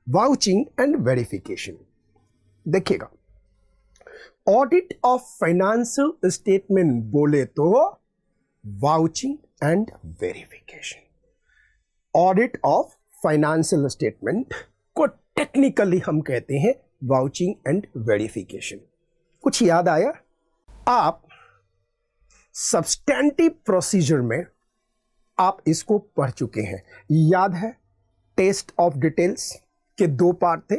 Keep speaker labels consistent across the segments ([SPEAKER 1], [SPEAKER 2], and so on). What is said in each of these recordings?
[SPEAKER 1] Vouching and verification. देखिएगा, audit of financial statement बोले तो vouching and verification. Audit of financial statement को technically हम कहते हैं वाउचिंग एंड वेरिफिकेशन। कुछ याद आया? आप सब्सटेंटिव प्रोसीजर में आप इसको पढ़ चुके हैं, याद है? टेस्ट ऑफ डिटेल्स के दो पार्ट थे,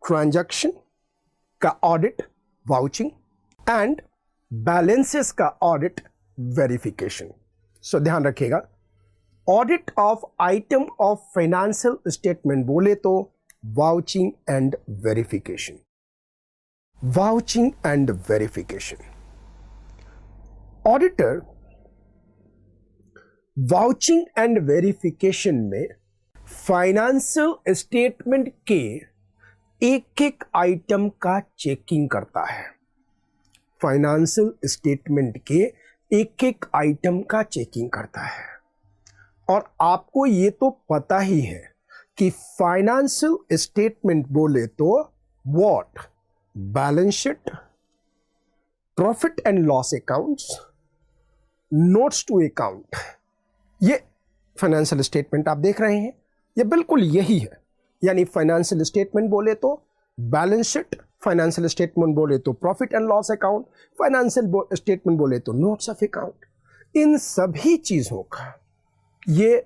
[SPEAKER 1] ट्रांजैक्शन का ऑडिट वाउचिंग एंड बैलेंसेस का ऑडिट वेरिफिकेशन। सो ध्यान रखिएगा, audit of item of financial statement बोले तो vouching and verification. Vouching and verification, auditor vouching and verification में फाइनेंशियल स्टेटमेंट के एक एक आइटम का चेकिंग करता है। फाइनेंशियल स्टेटमेंट के एक एक आइटम का चेकिंग करता है। और आपको ये तो पता ही है कि फाइनेंशियल स्टेटमेंट बोले तो what? Balance sheet, profit and loss accounts, notes to account. ये फाइनेंशियल स्टेटमेंट आप देख रहे हैं, ये बिल्कुल यही है। यानी फाइनेंशियल स्टेटमेंट बोले तो बैलेंस शीट, फाइनेंशियल स्टेटमेंट बोले तो profit and loss account, financial statement बोले तो नोट्स ऑफ अकाउंट। इन सभी चीजों का ये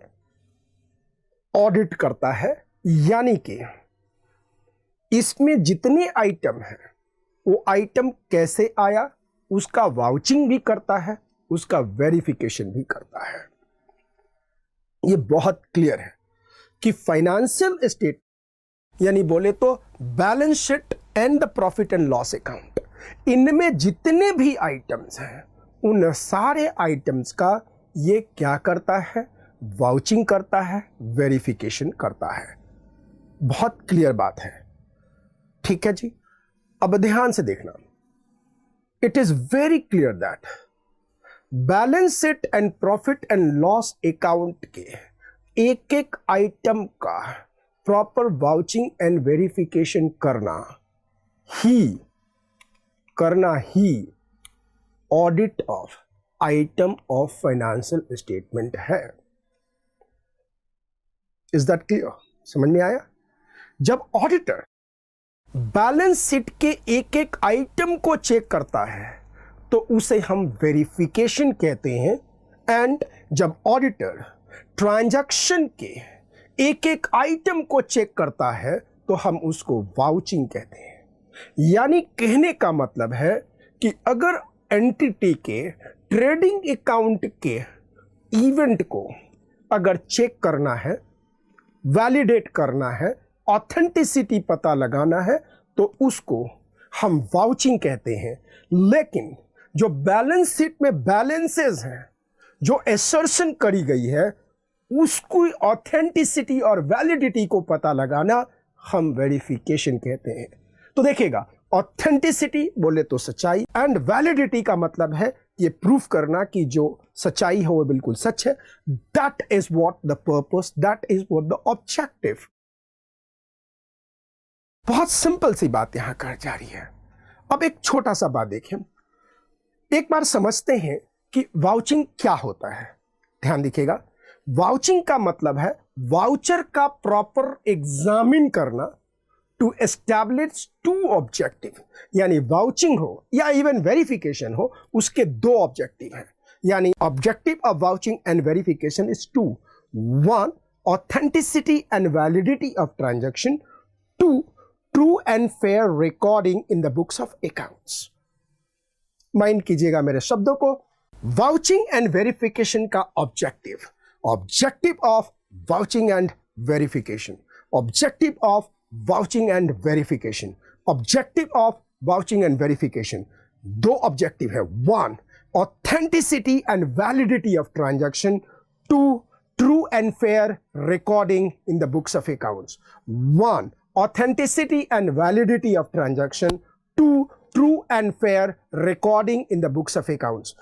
[SPEAKER 1] ऑडिट करता है। यानी कि इसमें जितने आइटम हैं वो आइटम कैसे आया उसका वाउचिंग भी करता है, उसका वेरिफिकेशन भी करता है। ये बहुत क्लियर है कि फाइनेंशियल स्टेट यानी बोले तो balance sheet and the profit and loss account, इनमें जितने भी आइटम्स हैं उन सारे आइटम्स का ये क्या करता है? वाउचिंग करता है, वेरिफिकेशन करता है। बहुत क्लियर बात है, ठीक है जी। अब ध्यान से देखना, it is very clear that balance sheet and profit and loss account के एक एक आइटम का प्रॉपर वाउचिंग एंड वेरिफिकेशन करना ही audit of item of financial statement है। Is that clear? समझ में आया? जब ऑडिटर बैलेंस शीट के एक एक आइटम को चेक करता है तो उसे हम वेरिफिकेशन कहते हैं। एंड जब ऑडिटर ट्रांजैक्शन के एक एक आइटम को चेक करता है तो हम उसको वाउचिंग कहते हैं। यानी कहने का मतलब है कि अगर एंटिटी के ट्रेडिंग अकाउंट के इवेंट को अगर चेक करना है, वैलिडेट करना है, ऑथेंटिसिटी पता लगाना है तो उसको हम वाउचिंग कहते हैं। लेकिन जो बैलेंस शीट में बैलेंसेस हैं, जो एसर्शन करी गई है, उसकी ऑथेंटिसिटी और वैलिडिटी को पता लगाना हम वेरिफिकेशन कहते हैं। तो देखिएगा, ऑथेंटिसिटी बोले तो सच्चाई एंड वैलिडिटी का मतलब है ये प्रूफ करना कि जो सच्चाई है वो बिल्कुल सच है। That is what the purpose, that is what the objective. बहुत सिंपल सी बात यहां कर जा रही है। अब एक छोटा सा बात देखें, एक बार समझते हैं कि वाउचिंग क्या होता है। ध्यान दीजिएगा, वाउचिंग का मतलब है वाउचर का प्रॉपर एग्जामिन करना टू एस्टैब्लिश टू ऑब्जेक्टिव। यानी वाउचिंग हो या इवन वेरिफिकेशन हो, उसके दो ऑब्जेक्टिव हैं। यानी objective of vouching and verification is two: one, authenticity and validity of transaction; two, true and fair recording in the books of accounts. Mind कीजिएगा मेरे शब्दों को। वाउचिंग एंड वेरिफिकेशन का objective, objective of vouching and verification, objective of vouching and verification, objective of vouching and verification. दो objective है: one, authenticity and validity of transaction; two, true and fair recording in the books of accounts. One, authenticity and validity of transaction; two, true and fair recording in the books of accounts.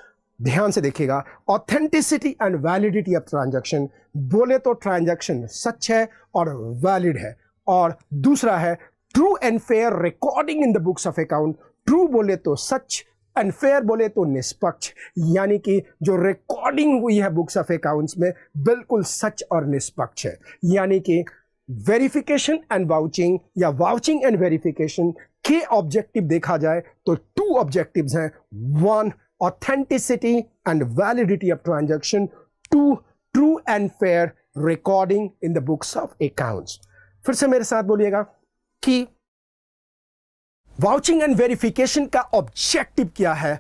[SPEAKER 1] ध्यान से देखिएगा, authenticity and validity of transaction बोले तो transaction सच है और valid है, और दूसरा है true and fair recording in the books of account. True बोले तो सच, एंड फेयर बोले तो निष्पक्ष, यानी कि जो रिकॉर्डिंग हुई है बुक्स ऑफ अकाउंट्स में बिल्कुल सच और निष्पक्ष है। यानी कि वेरिफिकेशन एंड वाउचिंग या वाउचिंग एंड वेरिफिकेशन के ऑब्जेक्टिव देखा जाए तो टू ऑब्जेक्टिव्स हैं। One, authenticity and validity of transaction. Two, true and fair recording in the books of accounts. फिर से मेरे साथ बोलिएगा कि वाउचिंग एंड वेरिफिकेशन का ऑब्जेक्टिव क्या है।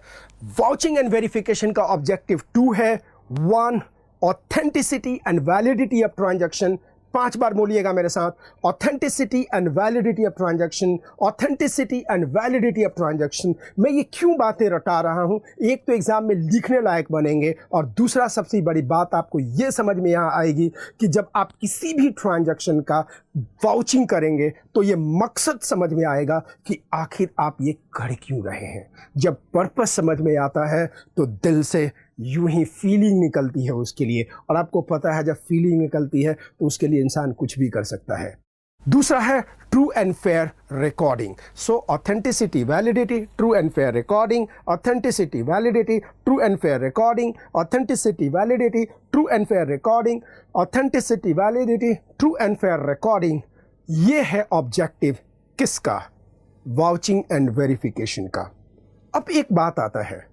[SPEAKER 1] वाउचिंग एंड वेरिफिकेशन का ऑब्जेक्टिव टू है। One, authenticity and validity of transaction. 5 बार बोलिएगा मेरे साथ, authenticity and validity of transaction, authenticity and validity of transaction. मैं ये क्यों बातें रटा रहा हूं, एक तो एग्जाम में लिखने लायक बनेंगे, और दूसरा सबसे बड़ी बात आपको ये समझ में आएगी कि जब आप किसी भी ट्रांजैक्शन का वाउचिंग करेंगे तो ये मकसद समझ में आएगा कि आखिर आप ये कर क्यों रहे हैं। जब पर्पस समझ में आता है तो दिल से यूं ही फीलिंग निकलती है उसके लिए, और आपको पता है जब फीलिंग निकलती है तो उसके लिए इंसान कुछ भी कर सकता है। दूसरा है true and fair recording. So authenticity validity, true and fair recording, authenticity validity, true and fair recording, authenticity validity, true and fair recording, authenticity validity, true and fair recording. ये है ऑब्जेक्टिव किसका? वाउचिंग एंड वेरिफिकेशन का। अब एक बात आता है,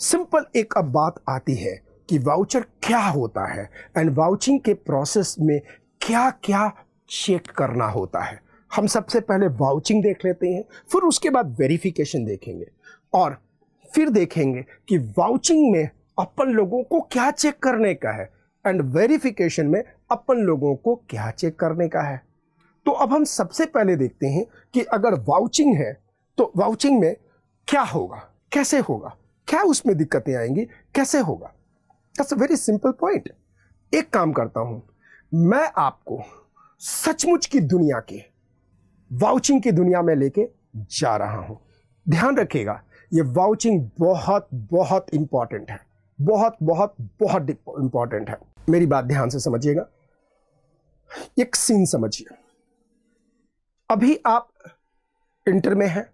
[SPEAKER 1] simple एक अब बात आती है कि वाउचर क्या होता है एंड वाउचिंग के प्रोसेस में क्या क्या चेक करना होता है। हम सबसे पहले वाउचिंग देख लेते हैं, फिर उसके बाद वेरिफिकेशन देखेंगे, और फिर देखेंगे कि वाउचिंग में अपन लोगों को क्या चेक करने का है एंड वेरिफिकेशन में अपन लोगों को क्या चेक करने का है। तो अब हम सबसे पहले देखते हैं कि अगर वाउचिंग है तो वाउचिंग में क्या होगा, कैसे होगा, क्या उसमें दिक्कतें आएंगी, कैसे होगा। That's a very simple point. एक काम करता हूं, मैं आपको सचमुच की दुनिया के वाउचिंग की दुनिया में लेके जा रहा हूं। ध्यान रखिएगा, ये वाउचिंग बहुत बहुत इंपॉर्टेंट है, बहुत बहुत बहुत इंपॉर्टेंट है। मेरी बात ध्यान से समझिएगा। एक सीन समझिए, अभी आप इंटर में हैं,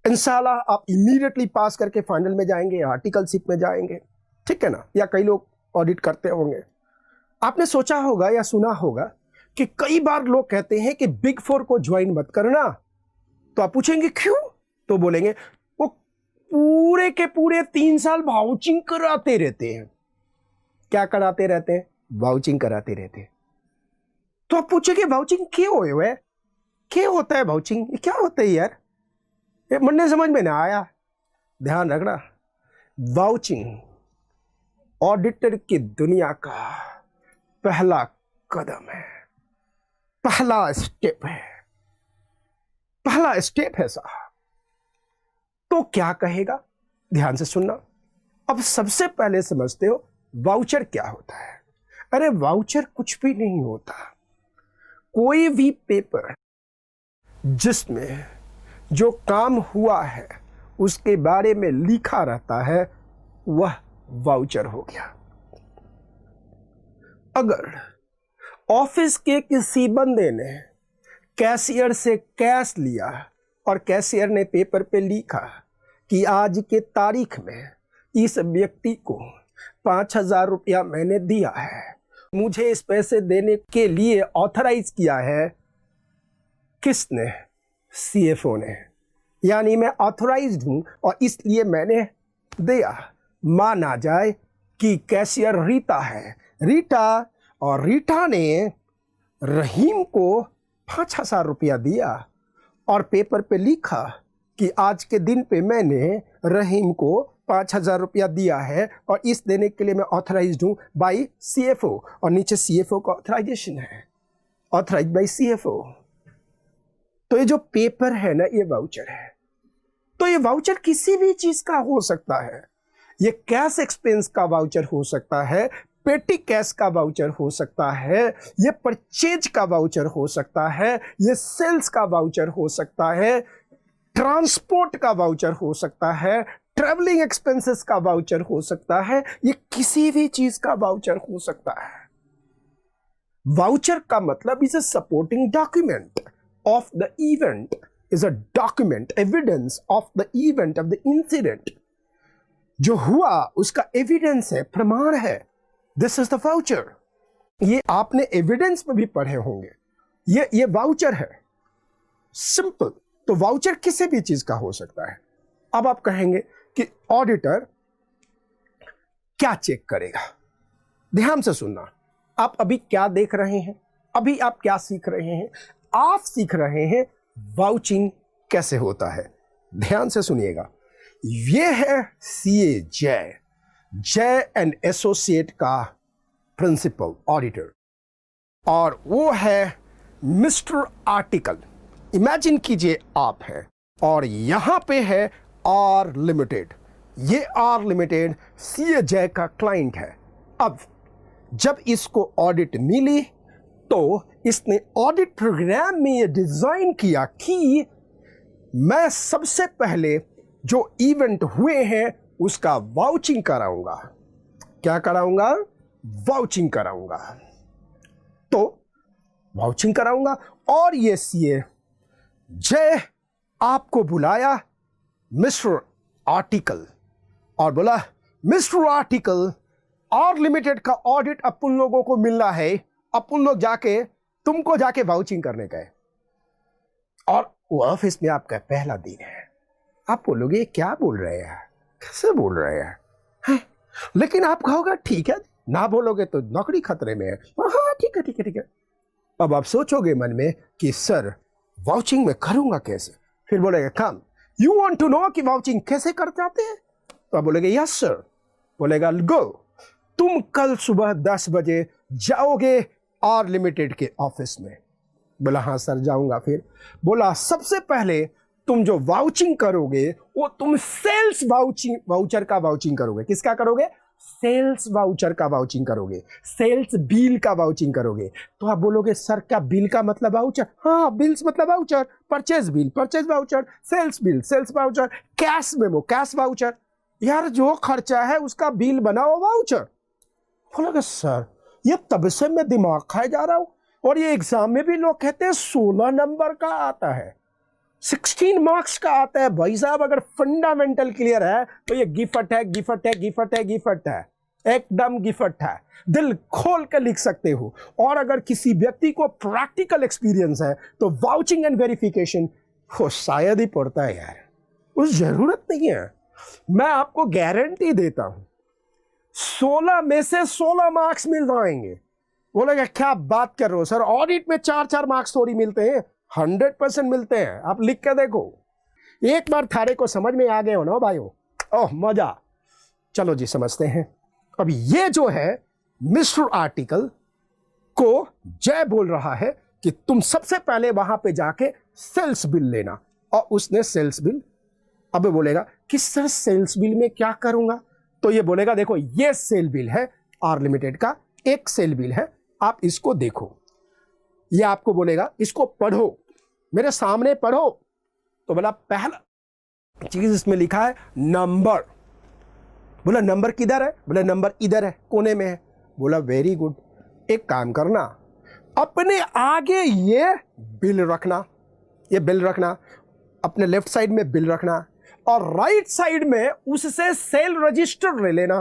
[SPEAKER 1] इंशाल्लाह आप इमीडिएटली पास करके फाइनल में जाएंगे, आर्टिकलशिप में जाएंगे, ठीक है ना, या कई लोग ऑडिट करते होंगे। आपने सोचा होगा या सुना होगा कि कई बार लोग कहते हैं कि बिग 4 को ज्वाइन मत करना। तो आप पूछेंगे क्यों, तो बोलेंगे वो पूरे के पूरे 3 साल वाउचिंग कराते रहते हैं। क्या कराते रहते हैं? वाउचिंग कराते रहते हैं। तो आप पूछेंगे वाउचिंग क्यों हुए, क्या होता है वाउचिंग, क्या होता है यार, ये मन ने समझ में ना आया। ध्यान रखना, वाउचिंग ऑडिटर की दुनिया का पहला कदम है, पहला स्टेप है, पहला स्टेप है साहब। तो क्या कहेगा, ध्यान से सुनना। अब सबसे पहले समझते हो वाउचर क्या होता है। अरे वाउचर कुछ भी नहीं होता, कोई भी पेपर जिसमें जो काम हुआ है उसके बारे में लिखा रहता है वह वाउचर हो गया। अगर ऑफिस के किसी बंदे ने कैशियर से कैश लिया और कैशियर ने पेपर पे लिखा कि आज के तारीख में इस व्यक्ति को 5,000 रुपया मैंने दिया है, मुझे इस पैसे देने के लिए ऑथराइज किया है किसने? सीएफओ ने। यानी मैं ऑथराइज्ड हूं और इसलिए मैंने दिया। माना जाए कि कैशियर रीता है, रीटा, और रीटा ने रहीम को 5,000 रुपया दिया और पेपर पे लिखा कि आज के दिन पे मैंने रहीम को 5,000 रुपया दिया है और इस देने के लिए मैं ऑथराइज्ड हूं बाय सीएफओ, और नीचे सीएफओ का ऑथराइजेशन है, ऑथराइज्ड बाय सीएफओ। तो ये जो पेपर है ना, ये वाउचर है। तो ये वाउचर किसी भी चीज का हो सकता है। ये कैश एक्सपेंस का वाउचर हो सकता है, पेटी कैश का वाउचर हो सकता है, ये परचेज का वाउचर हो सकता है, ये सेल्स का वाउचर हो सकता है, ट्रांसपोर्ट का वाउचर हो सकता है, ट्रैवलिंग एक्सपेंसेस का वाउचर हो सकता है, ये किसी भी चीज का वाउचर हो सकता है। वाउचर का मतलब is a supporting document of the event, is a document, evidence of the event of the incident. जो हुआ उसका एविडेंस है, प्रमाण है। This is the voucher. ये आपने एविडेंस में भी पढ़े होंगे। ये वाउचर है, सिंपल। तो वाउचर किसी भी चीज का हो सकता है। अब आप कहेंगे कि ऑडिटर क्या चेक करेगा? ध्यान से सुनना। आप अभी क्या देख रहे हैं, अभी आप क्या सीख रहे हैं? आप सीख रहे हैं वाउचिंग कैसे होता है। ध्यान से सुनिएगा। ये है सीए जय एंड एसोसिएट का प्रिंसिपल ऑडिटर, और वो है मिस्टर आर्टिकल। इमेजिन कीजिए आप हैं और यहां पे है आर लिमिटेड। ये आर लिमिटेड सीए जय का क्लाइंट है। अब जब इसको ऑडिट मिली तो इसने ऑडिट प्रोग्राम में ये डिजाइन किया कि मैं सबसे पहले जो इवेंट हुए हैं उसका वाउचिंग कराऊंगा। क्या कराऊंगा? वाउचिंग कराऊंगा। तो वाउचिंग कराऊंगा, और ये सीए जय आपको बुलाया मिस्टर आर्टिकल और बोला, मिस्टर आर्टिकल, आर लिमिटेड का ऑडिट अपन लोगों को मिलना है, अपन लोग तुमको जाके वाउचिंग करने का है। और वो ऑफिस में आपका पहला दिन है। आप बोलोगे क्या बोल रहे हैं, कैसे बोल रहे हैं? लेकिन आप कहोगे ठीक है, ना बोलोगे तो नौकरी खतरे में है। हाँ ठीक है। अब आप सोचोगे मन में कि सर वाउचिंग में करूंगा कैसे? फिर बोलेगा कम, यू वांट टू नो कि वाउचिंग कैसे करते आते हैं? तो आप बोलेगे यस सर। बोलेगा गो, तुम कल सुबह 10 बजे जाओगे आर लिमिटेड के ऑफिस में। बोला हाँ सर जाऊंगा। फिर बोला सबसे पहले तुम जो वाउचिंग करोगे वो तुम सेल्स वाउचर का वाउचिंग करोगे। किसका करोगे? सेल्स वाउचर का वाउचिंग करोगे, सेल्स बिल का वाउचिंग करोगे। तो आप बोलोगे सर क्या बिल का मतलब वाउचर? हाँ, बिल्स मतलब voucher, purchase bill purchase voucher, sales bill sales voucher, cash memo cash voucher. यार जो खर्चा है उसका बिल बनाओ वाउचर। बोलोगे सर ये तब से मैं दिमाग खाए जा रहा हूं, और ये एग्जाम में भी लोग कहते हैं 16 नंबर का आता है, 16 मार्क्स का आता है। भाई साहब अगर फंडामेंटल क्लियर है तो ये गिफ्ट है, एकदम गिफ्ट है। दिल खोल कर लिख सकते हो। और अगर किसी व्यक्ति को प्रैक्टिकल एक्सपीरियंस है तो वाउचिंग एंड वेरिफिकेशन वो शायद ही पड़ता है यार, उस जरूरत नहीं है। मैं आपको गारंटी देता हूं 16 में से 16 मार्क्स मिल जाएंगे। बोलेगा क्या बात कर रहे हो सर, ऑडिट में 4-4 मार्क्स थोड़ी मिलते हैं, 100% मिलते हैं। आप लिख के देखो, एक बार थारे को समझ में आ गए हो ना भाइयों, ओह मजा। चलो जी समझते हैं। अब ये जो है मिस्टर आर्टिकल को जय बोल रहा है कि तुम सबसे पहले वहां पे जाके सेल्स बिल लेना, और उसने सेल्स बिल। अब बोलेगा कि सर सेल्स बिल में क्या करूंगा? तो ये बोलेगा देखो ये सेल बिल है आर लिमिटेड का, एक सेल बिल है, आप इसको देखो। ये आपको बोलेगा इसको पढ़ो, मेरे सामने पढ़ो। तो बोला पहला चीज इसमें लिखा है नंबर। बोला नंबर किधर है? बोला नंबर इधर है, कोने में है। बोला वेरी गुड, एक काम करना, अपने आगे ये बिल रखना, ये बिल रखना, अपने लेफ्ट साइड में बिल रखना, और राइट साइड में उससे सेल रजिस्टर ले लेना।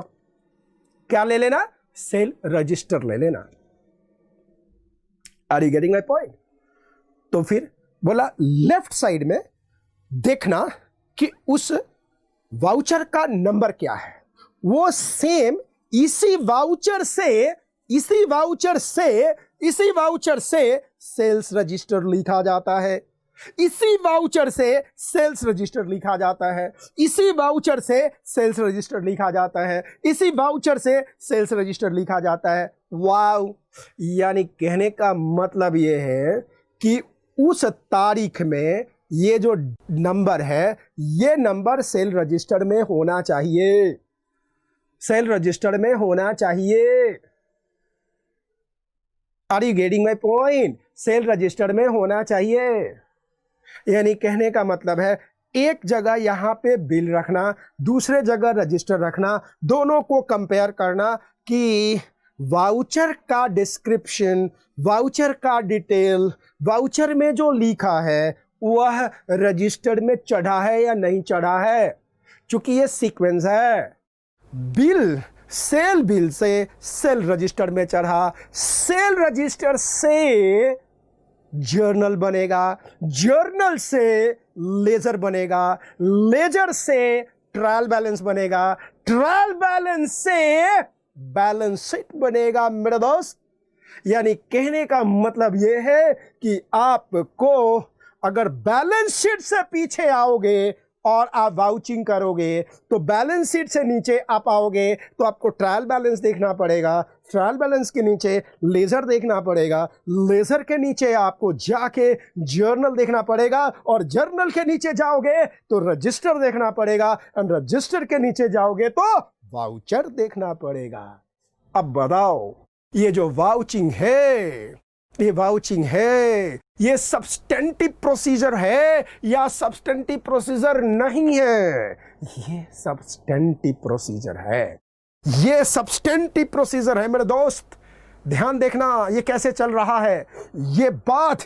[SPEAKER 1] क्या ले लेना? सेल रजिस्टर ले लेना। Are you getting my point? तो फिर बोला लेफ्ट साइड में देखना कि उस वाउचर का नंबर क्या है। वो सेम इसी वाउचर से सेल्स रजिस्टर लिखा जाता है, इसी वाउचर से सेल्स रजिस्टर लिखा जाता है, इसी वाउचर से सेल्स रजिस्टर लिखा जाता है, इसी वाउचर से सेल्स रजिस्टर लिखा जाता है। वाव, यानी कहने का मतलब ये है कि उस तारीख में ये जो नंबर है, ये नंबर सेल रजिस्टर में होना चाहिए, सेल रजिस्टर में होना चाहिए। Are you getting my point? Sale register में होना चाहिए। यानी कहने का मतलब है एक जगह यहां पे बिल रखना, दूसरे जगह रजिस्टर रखना, दोनों को कंपेयर करना कि वाउचर का डिस्क्रिप्शन, वाउचर का डिटेल, वाउचर में जो लिखा है वह रजिस्टर्ड में चढ़ा है या नहीं चढ़ा है। चूंकि ये सीक्वेंस है, बिल, सेल बिल से सेल रजिस्टर में चढ़ा, सेल रजिस्टर से जर्नल बनेगा, जर्नल से लेजर बनेगा, लेजर से ट्रायल बैलेंस बनेगा, ट्रायल बैलेंस से बैलेंस शीट बनेगा मेरे दोस्त। यानी कहने का मतलब यह है कि आपको अगर बैलेंस शीट से पीछे आओगे और आप वाउचिंग करोगे तो बैलेंस शीट से नीचे आप आओगे तो आपको ट्रायल बैलेंस देखना पड़ेगा, ट्रायल बैलेंस के नीचे लेजर देखना पड़ेगा, लेजर के नीचे आपको जाके जर्नल देखना पड़ेगा और जर्नल के नीचे जाओगे तो रजिस्टर देखना पड़ेगा और रजिस्टर के नीचे जाओगे तो वाउचर देखना पड़ेगा। अब बताओ, ये जो वाउचिंग है, ये वाउचिंग है, ये सब्सटेंटिव प्रोसीजर है या सब्सटेंटिव प्रोसीजर नहीं है? ये सब्सटेंटिव प्रोसीजर है, ये सब्सटेंटिव प्रोसीजर है मेरे दोस्त। ध्यान देखना ये कैसे चल रहा है। ये बात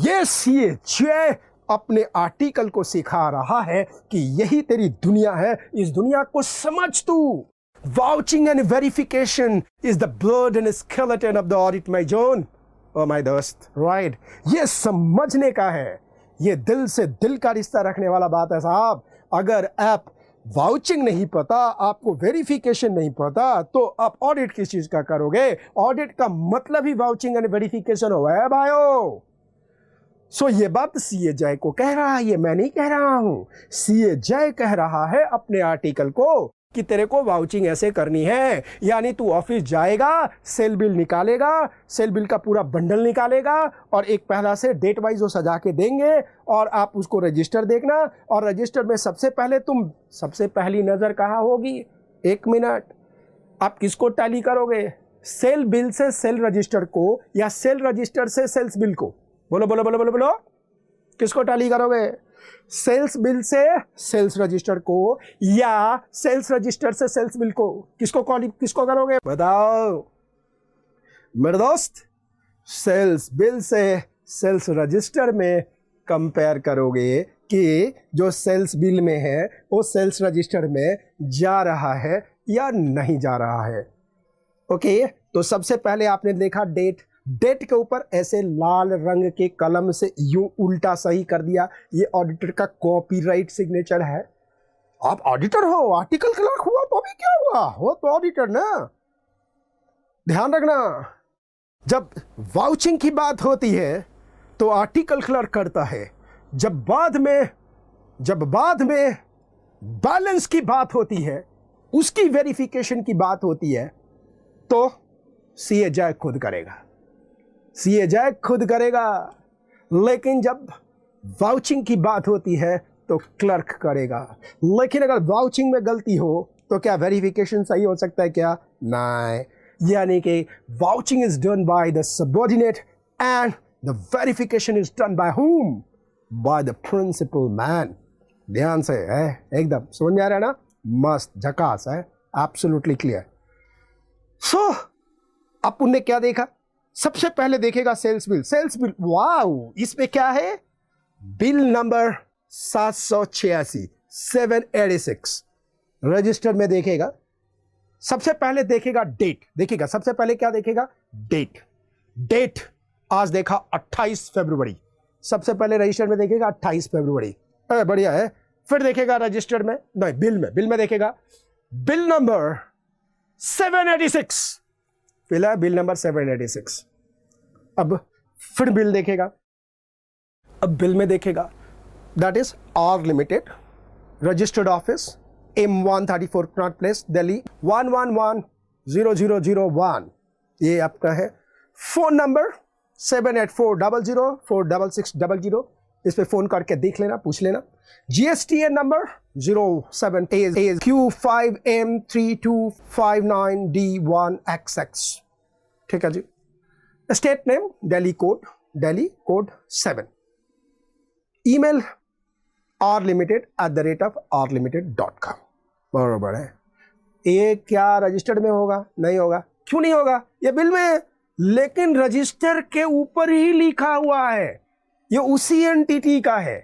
[SPEAKER 1] ये सीए अपने आर्टिकल को सिखा रहा है कि यही तेरी दुनिया है, इस दुनिया को समझ तू। Vouching and verification is the blood and skeleton of the audit, my John. Oh my दोस्त, right? ये समझने का है, ये दिल से दिल का रिश्ता रखने वाला बात है साहब। अगर आप वाउचिंग नहीं पता, आपको वेरिफिकेशन नहीं पता, तो आप ऑडिट किस चीज का करोगे? ऑडिट का मतलब ही वाउचिंग एंड वेरिफिकेशन हुआ है भाइयों। सो ये बात सीए जय को कह रहा है, ये मैं नहीं कह रहा हूं। सीए जय कह रहा है अपने आर्टिकल को कि तेरे को वाउचिंग ऐसे करनी है। यानी तू ऑफिस जाएगा, सेल बिल निकालेगा, सेल बिल का पूरा बंडल निकालेगा और एक पहला से डेट वाइज वो सजा के देंगे और आप उसको रजिस्टर देखना। और रजिस्टर में सबसे पहले सबसे पहली नज़र कहाँ होगी? 1 मिनट, आप किसको टैली करोगे? सेल बिल से सेल रजिस्टर को या सेल रजिस्टर से सेल्स बिल को? बोलो बोलो बोलो बोलो बोलो, किसको टैली करोगे? सेल्स बिल से सेल्स रजिस्टर को या सेल्स रजिस्टर से सेल्स बिल को? किसको करोगे बताओ मेरे दोस्त? सेल्स बिल से सेल्स रजिस्टर में कंपेयर करोगे कि जो सेल्स बिल में है वो सेल्स रजिस्टर में जा रहा है या नहीं जा रहा है। ओके, तो सबसे पहले आपने देखा डेट के ऊपर ऐसे लाल रंग के कलम से यूं उल्टा सही कर दिया, ये ऑडिटर का कॉपीराइट सिग्नेचर है। आप ऑडिटर हो, आर्टिकल क्लर्क हुआ तो अभी क्या हुआ, हो तो ऑडिटर ना। ध्यान रखना, जब वाउचिंग की बात होती है तो आर्टिकल क्लर्क करता है, जब बाद में बैलेंस की बात होती है, उसकी वेरिफिकेशन की बात होती है, तो सीए जय खुद करेगा, सीए जय खुद करेगा। लेकिन जब वाउचिंग की बात होती है तो क्लर्क करेगा। लेकिन अगर वाउचिंग में गलती हो तो क्या वेरिफिकेशन सही हो सकता है क्या? नहीं। यानी कि vouching is done by the subordinate and the verification is done by whom? By the principal man. ध्यान से है, एकदम समझ में आ रहा है ना? मस्त, झकास है, एब्सोल्युटली क्लियर। सो अब उनने क्या देखा? सबसे पहले देखेगा sales bill. Sales bill, wow, इसमें क्या है? बिल नंबर 786 786 रजिस्टर में देखेगा। सबसे पहले देखेगा डेट, देखेगा सबसे पहले क्या देखेगा? डेट आज देखा 28 फरवरी, सबसे पहले रजिस्टर में देखेगा 28 फरवरी। बढ़िया है। फिर देखेगा रजिस्टर में, नहीं बिल में देखेगा बिल नंबर 786, फिलहाल बिल नंबर 786। अब फिर बिल देखेगा, अब बिल में देखेगा that is R limited, registered office, M134 Connaught Place, Delhi 11100001। ये आपका है। फोन नंबर 7840046600, इस पे फोन करके देख लेना, पूछ लेना। GSTN number 07Q5M3259D1XX। ठीक है जी। State name Delhi code 7। Email rlimited@rlimited.com। बराबर है। ये क्या रजिस्टर्ड में होगा? नहीं होगा। क्यों नहीं होगा, ये बिल में है, लेकिन रजिस्टर के ऊपर ही लिखा हुआ है, ये उसी एंटिटी का है।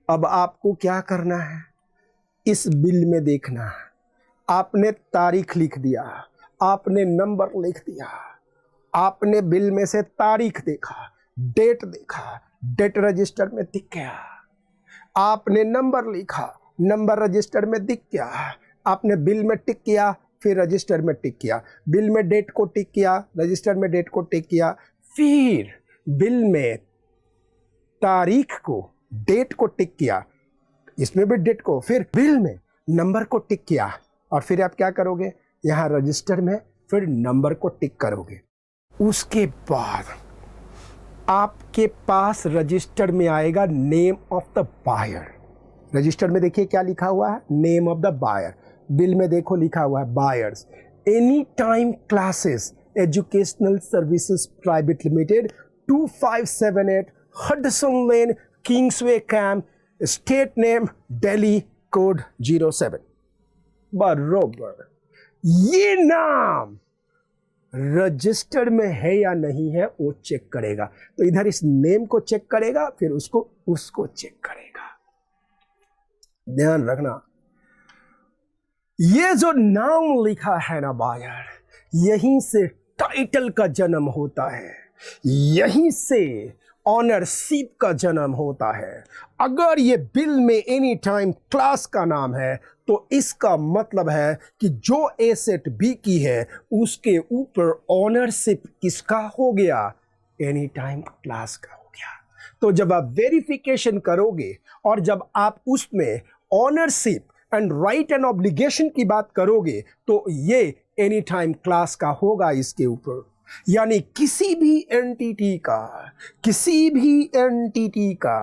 [SPEAKER 1] अब आपको क्या करना है, इस बिल में देखना है। आपने तारीख लिख दिया, आपने नंबर लिख दिया, आपने बिल में से तारीख देखा, डेट देखा, डेट रजिस्टर में दिख गया, आपने नंबर लिखा, नंबर रजिस्टर में दिख गया, आपने बिल में टिक किया, फिर रजिस्टर में टिक किया, बिल में डेट को टिक किया, रजिस्टर में डेट को टिक किया, फिर बिल में तारीख को, डेट को टिक किया, इसमें भी डेट को, फिर बिल में नंबर को टिक किया, और फिर आप क्या करोगे, यहाँ रजिस्टर में फिर नंबर को टिक करोगे। उसके बाद आपके पास रजिस्टर में आएगा name of the buyer. Register में देखिए क्या लिखा हुआ है, name of the buyer. Bill में देखो लिखा हुआ है buyers, any time classes educational services private limited, 2578 Hudson lane, Kingsway camp, state name Delhi, code 07। बरोबर, ये नाम रजिस्टर में है या नहीं है वो चेक करेगा। तो इधर इस नेम को चेक करेगा, फिर उसको चेक करेगा। ध्यान रखना, ये जो नाम लिखा है ना बायर, यहीं से टाइटल का जन्म होता है, यहीं से ऑनरशिप का जन्म होता है। अगर ये बिल में एनी टाइम क्लास का नाम है तो इसका मतलब है कि जो एसेट बिकी है उसके ऊपर ऑनरशिप किसका हो गया, एनी टाइम क्लास का हो गया। तो जब आप वेरिफिकेशन करोगे और जब आप उसमें ownership and right and obligation की बात करोगे तो ये एनी टाइम क्लास का होगा इसके ऊपर। यानी किसी भी एंटिटी का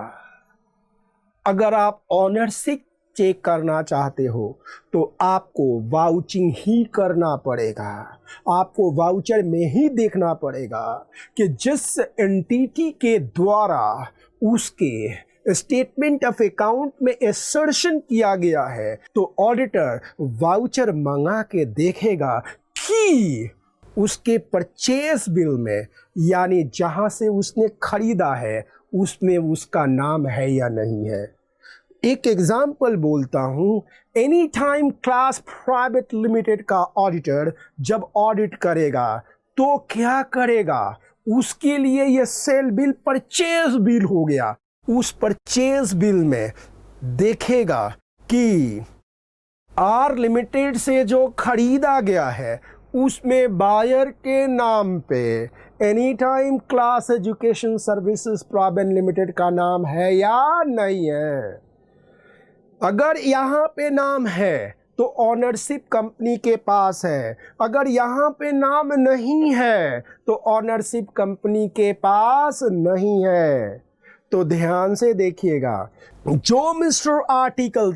[SPEAKER 1] अगर आप ऑनरशिप चेक करना चाहते हो तो आपको वाउचिंग ही करना पड़ेगा, आपको वाउचर में ही देखना पड़ेगा कि जिस एंटिटी के द्वारा उसके स्टेटमेंट ऑफ अकाउंट में एसर्शन किया गया है, तो ऑडिटर वाउचर मंगा के देखेगा कि उसके परचेज बिल में, यानी जहां से उसने खरीदा है, उसमें उसका नाम है या नहीं है। एक एग्जाम्पल बोलता हूं, any time class private limited का ऑडिटर जब ऑडिट करेगा तो क्या करेगा, उसके लिए यह सेल बिल परचेज बिल हो गया। उस परचेज बिल में देखेगा कि आर लिमिटेड से जो खरीदा गया है उसमें बायर के नाम पे any time class education services private limited का नाम है या नहीं है। अगर यहाँ पे नाम है तो ऑनरशिप कंपनी के पास है, अगर यहाँ पे नाम नहीं है तो ऑनरशिप कंपनी के पास नहीं है। तो ध्यान से देखिएगा, जो मिस्टर आर्टिकल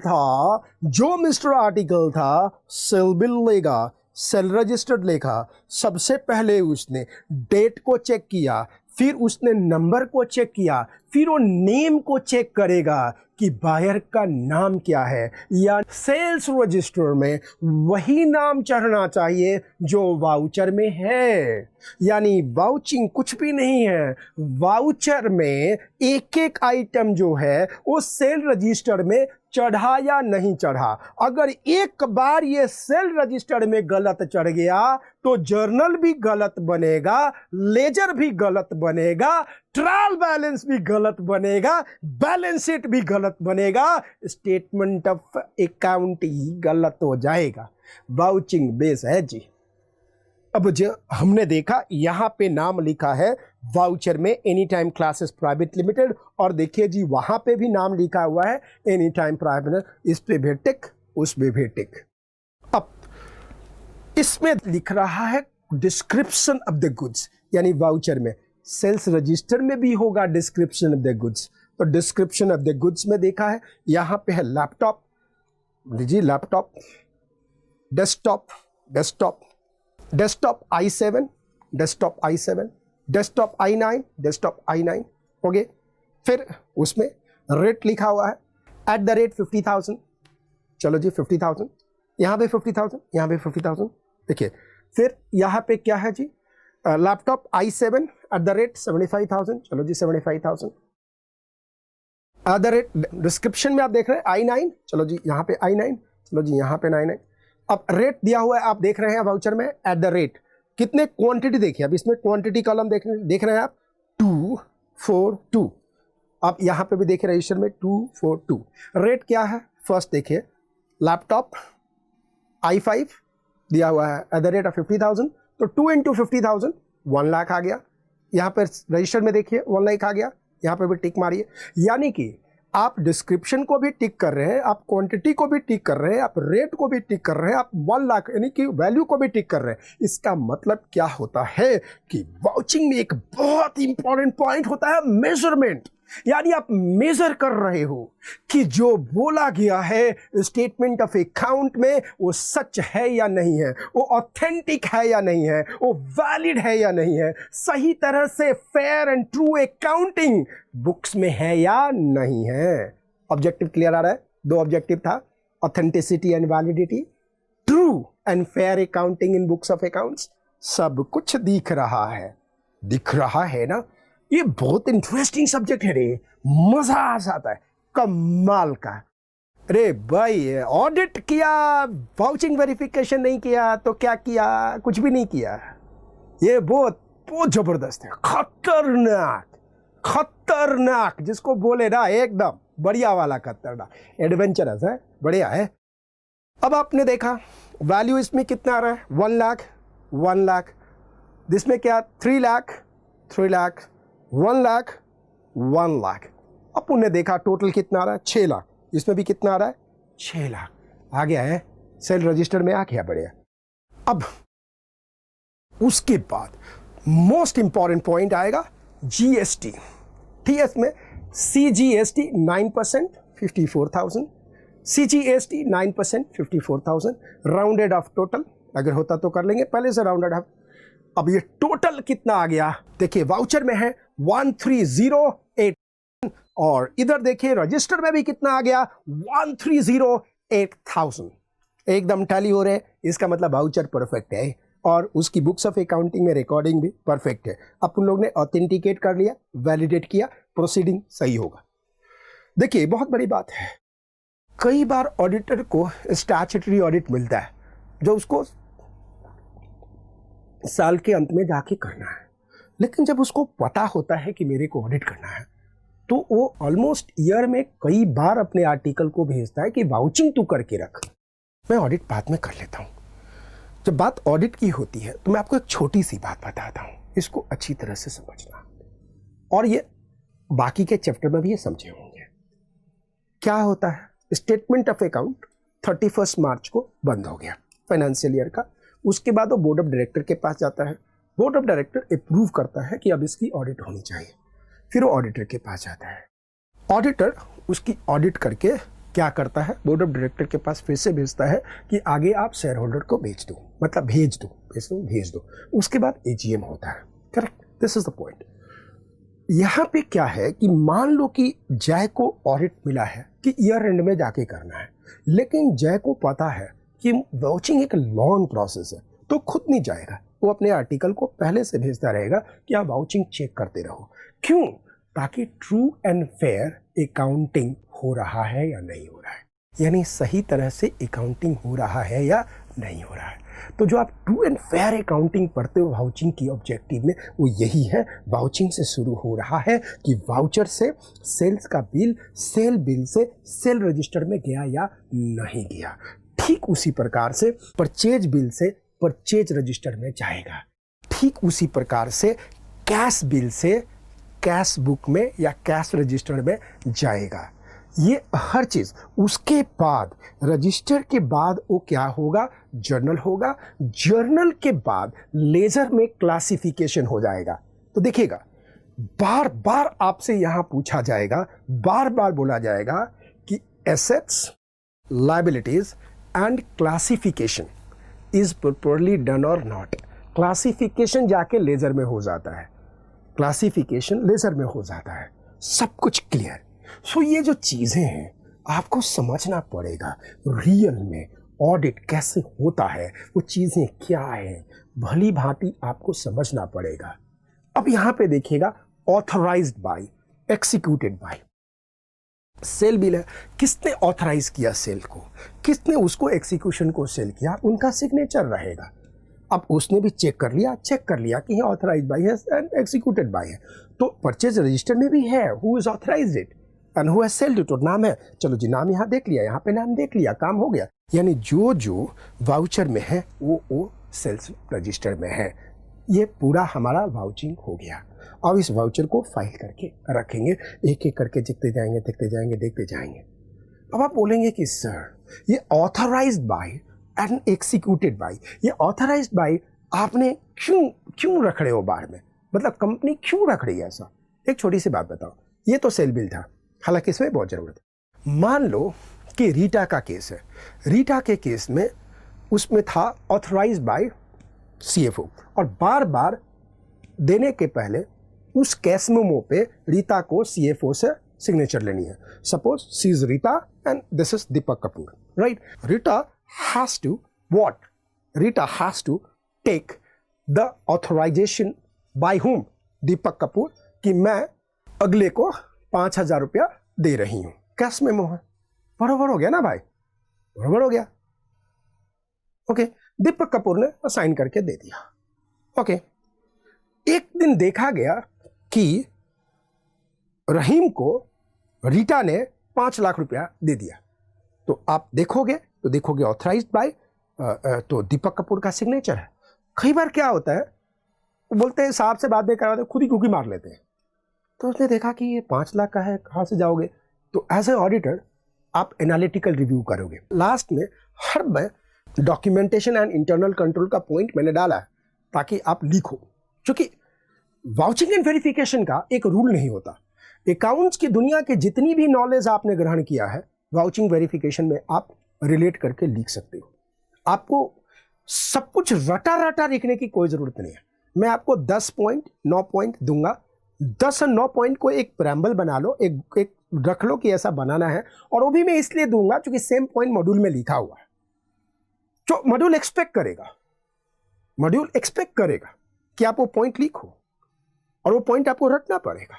[SPEAKER 1] था सेल बिल लेगा, सेल रजिस्टर्ड लेखा, सबसे पहले उसने डेट को चेक किया, फिर उसने नंबर को चेक किया, फिर वो नेम को चेक करेगा कि बायर का नाम क्या है, या सेल्स रजिस्टर में वही नाम चढ़ना चाहिए जो वाउचर में है। यानी वाउचिंग कुछ भी नहीं है, वाउचर में एक एक आइटम जो है वो सेल रजिस्टर में चढ़ा या नहीं चढ़ा। अगर एक बार ये सेल रजिस्टर में गलत चढ़ गया तो जर्नल भी गलत बनेगा, लेजर भी गलत बनेगा, ट्रायल बैलेंस भी गलत बनेगा, बैलेंस शीट भी गलत बनेगा, स्टेटमेंट ऑफ अकाउंट ही गलत हो जाएगा। वाउचिंग बेस है जी। अब जो हमने देखा यहाँ पे नाम लिखा है वाउचर में any time classes private limited, और देखिए जी वहाँ पे भी नाम लिखा हुआ है एनी टाइम प्राइवेट, इस पे भी टिक, उस पे भी टिक। अब इसमें लिख रहा है डिस्क्रिप्शन ऑफ द गुड्स, यानी वाउचर में, सेल्स रजिस्टर में भी होगा डिस्क्रिप्शन ऑफ द गुड्स। तो डिस्क्रिप्शन ऑफ द गुड्स में देखा है, यहाँ पे है लैपटॉप, लीजिए laptop, desktop i7, desktop i7, desktop i9, okay. फिर उसमें रेट लिखा हुआ है @50,000, चलो जी 50,000, यहाँ पे 50,000, यहाँ पे 50,000। देखिए फिर यहाँ पे क्या है जी, laptop i7 at the rate 75,000, चलो जी 75,000 एट द रेट, डिस्क्रिप्शन में आप देख रहे हैं i9, चलो जी यहाँ पे i9, चलो जी यहाँ पे 99। अब रेट दिया हुआ है, आप देख रहे हैं वाउचर में एट द रेट, कितने क्वांटिटी देखिए, अब इसमें क्वांटिटी कॉलम देख रहे हैं आप 242, अब यहाँ पे भी देखिए रजिस्टर में 242। रेट क्या है, फर्स्ट देखिए लैपटॉप i5 दिया हुआ है एट द रेट ऑफ 50,000, तो 2 इंटू 50,000 1 लाख आ गया। यहाँ पर रजिस्टर में देखिए 1 लाख आ गया, यहाँ पे भी टिक मारिए। यानी कि आप डिस्क्रिप्शन को भी टिक कर रहे हैं, आप क्वांटिटी को भी टिक कर रहे हैं, आप रेट को भी टिक कर रहे हैं, आप 1 लाख यानी कि वैल्यू को भी टिक कर रहे हैं। इसका मतलब क्या होता है कि वाउचिंग में एक बहुत इंपॉर्टेंट पॉइंट होता है मेजरमेंट, यानी आप मेजर कर रहे हो कि जो बोला गया है स्टेटमेंट ऑफ अकाउंट में वो सच है या नहीं है, वो ऑथेंटिक है या नहीं है, वो वैलिड है या नहीं है, सही तरह से fair and true accounting books में है या नहीं है। ऑब्जेक्टिव क्लियर आ रहा है? 2 ऑब्जेक्टिव था, authenticity and validity, true and fair accounting in books of accounts. सब कुछ दिख रहा है ना। ये बहुत इंटरेस्टिंग सब्जेक्ट है रे, मजा आ जाता है, कमाल का। अरे भाई ऑडिट किया, वाउचिंग वेरिफिकेशन नहीं किया तो क्या किया? कुछ भी नहीं किया। ये बहुत जबरदस्त है, खतरनाक जिसको बोले ना, एकदम बढ़िया वाला खतरनाक, एडवेंचरस है, बढ़िया है। अब आपने देखा वैल्यू इसमें कितना आ रहा है, 1 लाख, जिसमें क्या 3 लाख, 1 लाख। अब उन्हें देखा टोटल कितना आ रहा है, 6 लाख, इसमें भी कितना आ रहा है, 6 लाख आ गया है, सेल रजिस्टर में आ गया, बढ़िया। अब उसके बाद मोस्ट इंपॉर्टेंट पॉइंट आएगा जीएसटी। टीएस में CGST 9% 54,000, CGST 9% 54,000, rounded off total, अगर होता तो कर लेंगे, पहले से राउंडेड ऑफ। अब ये टोटल कितना आ गया, देखिए वाउचर में है 1308, और इधर देखिए रजिस्टर में भी कितना आ गया, 1308,000, एकदम टैली हो रहे। इसका मतलब वाउचर परफेक्ट है और उसकी बुक्स ऑफ अकाउंटिंग में रिकॉर्डिंग भी परफेक्ट है। अपन लोग ने ऑथेंटिकेट कर लिया, वैलिडेट किया, प्रोसीडिंग सही होगा। देखिए बहुत बड़ी बात है, कई बार ऑडिटर को स्टैट्यूटरी ऑडिट मिलता है जो उसको साल के अंत में जाके करना है, लेकिन जब उसको पता होता है कि मेरे को ऑडिट करना है तो वो ऑलमोस्ट ईयर में कई बार अपने आर्टिकल को भेजता है कि वाउचिंग तू करके रख, मैं ऑडिट बाद में कर लेता हूँ। जब बात ऑडिट की होती है तो मैं आपको एक छोटी सी बात बताता हूँ, इसको अच्छी तरह से समझना, और ये बाकी के चैप्टर में भी ये समझे होंगे। क्या होता है, स्टेटमेंट ऑफ अकाउंट 31 मार्च को बंद हो गया फाइनेंशियल ईयर का, उसके बाद वो बोर्ड ऑफ डायरेक्टर के पास जाता है, बोर्ड ऑफ डायरेक्टर अप्रूव करता है कि अब इसकी ऑडिट होनी चाहिए, फिर वो ऑडिटर के पास जाता है, ऑडिटर उसकी ऑडिट करके क्या करता है, बोर्ड ऑफ डायरेक्टर के पास फिर से भेजता है कि आगे आप शेयर होल्डर को भेज दो, मतलब भेज दो। उसके बाद एजीएम होता है, correct, this is the point. यहाँ पे क्या है कि मान लो कि जय को ऑडिट मिला है कि ईयर एंड में जाके करना है, लेकिन जय को पता है कि वाउचिंग एक लॉन्ग प्रोसेस है, तो खुद नहीं जाएगा, वो अपने आर्टिकल को पहले से भेजता रहेगा कि आप वाउचिंग चेक करते रहो। क्यों? ताकि ट्रू एंड फेयर अकाउंटिंग हो रहा है या नहीं हो रहा है, यानी सही तरह से अकाउंटिंग हो रहा है या नहीं हो रहा है। तो जो आप ट्रू एंड फेयर अकाउंटिंग पढ़ते हो वाउचिंग की ऑब्जेक्टिव में, वो यही है, वाउचिंग से शुरू हो रहा है कि वाउचर से सेल्स का बिल, सेल बिल से सेल रजिस्टर में गया या नहीं गया। ठीक उसी प्रकार से परचेज बिल से परचेज रजिस्टर में जाएगा, ठीक उसी प्रकार से कैश बिल से कैश बुक में या कैश रजिस्टर में जाएगा। ये हर चीज उसके बाद रजिस्टर के बाद वो क्या होगा, जर्नल होगा, जर्नल के बाद लेजर में क्लासिफिकेशन हो जाएगा। तो देखिएगा बार बार आपसे यहां पूछा जाएगा, बार बार बोला जाएगा कि assets, liabilities and classification is properly done और नॉट। क्लासिफिकेशन जाके लेजर में हो जाता है, क्लासिफिकेशन लेजर में हो जाता है, सब कुछ क्लियर। सो ये जो चीजें हैं आपको समझना पड़ेगा, रियल में ऑडिट कैसे होता है, वो चीजें क्या है, भली भांति आपको समझना पड़ेगा। अब यहां पे देखिएगा authorised by, executed by. Sale bill है, किसने ऑथराइज किया सेल को, किसने उसको एग्जीक्यूशन को सेल किया, उनका सिग्नेचर रहेगा। अब उसने भी चेक कर लिया कि ऑथराइज बाय है एंड एक्जीक्यूटेड बाय है, तो परचेज रजिस्टर में भी है who is authorised it and who has sailed it, और नाम है। चलो जी, नाम यहाँ देख लिया, यहाँ पे नाम देख लिया, काम हो गया। यानी जो जो वाउचर में है वो सेल्स रजिस्टर में है। ये पूरा हमारा वाउचिंग हो गया। अब इस वाउचर को फाइल करके रखेंगे, एक एक करके देखते जाएंगे। अब आप बोलेंगे कि सर ये authorised by and executed by, ये ऑथराइज्ड बाय आपने क्यों रख रहे हो बाहर में, मतलब कंपनी क्यों रख रही है ऐसा? एक छोटी सी बात बताओ, ये तो सेल बिल था, हालांकि इसमें बहुत जरूरत है। मान लो कि रीटा का केस है, रीटा के केस में उसमें था ऑथराइज्ड बाय सीएफओ, और बार बार देने के पहले उस कैश मेमो पे रीता को सीएफओ से सिग्नेचर लेनी है। Suppose C is Rita and this is Deepak Kapoor, right? Rita has to what? Rita has to take the authorisation by whom? Deepak Kapoor, कि मैं अगले को 5,000 रुपया दे रही हूं। कैश मेमो है, बराबर हो गया ना भाई, बराबर हो गया। ओके, दीपक कपूर ने साइन करके दे दिया। ओके, एक दिन देखा गया कि रहीम को रीटा ने 5 लाख रुपया दे दिया, तो आप देखोगे ऑथराइज्ड बाय, तो दीपक कपूर का सिग्नेचर है। कई बार क्या होता है, बोलते हैं साहब से बात नहीं करवाते, खुद ही कुकी मार लेते हैं। तो उसने देखा कि ये 5 लाख का है, कहाँ से जाओगे? तो एज ए ऑडिटर आप एनालिटिकल रिव्यू करोगे। लास्ट में हर में डॉक्यूमेंटेशन एंड इंटरनल कंट्रोल का पॉइंट मैंने डाला है ताकि आप लीक हो, क्योंकि वाउचिंग एंड वेरिफिकेशन का एक रूल नहीं होता। अकाउंट्स की दुनिया के जितनी भी नॉलेज आपने ग्रहण किया है, वाउचिंग वेरिफिकेशन में आप रिलेट करके लिख सकते हो। आपको सब कुछ रटा लिखने की कोई ज़रूरत नहीं है। मैं आपको 10 पॉइंट 9 पॉइंट दूंगा, 10 और 9 पॉइंट को एक प्रेम्बल बना लो, एक रख लो कि ऐसा बनाना है, और वो भी मैं इसलिए दूंगा क्योंकि सेम पॉइंट मॉड्यूल में लिखा हुआ है। जो मॉड्यूल एक्सपेक्ट करेगा कि आप वो पॉइंट लिखो, और वो पॉइंट आपको रटना पड़ेगा,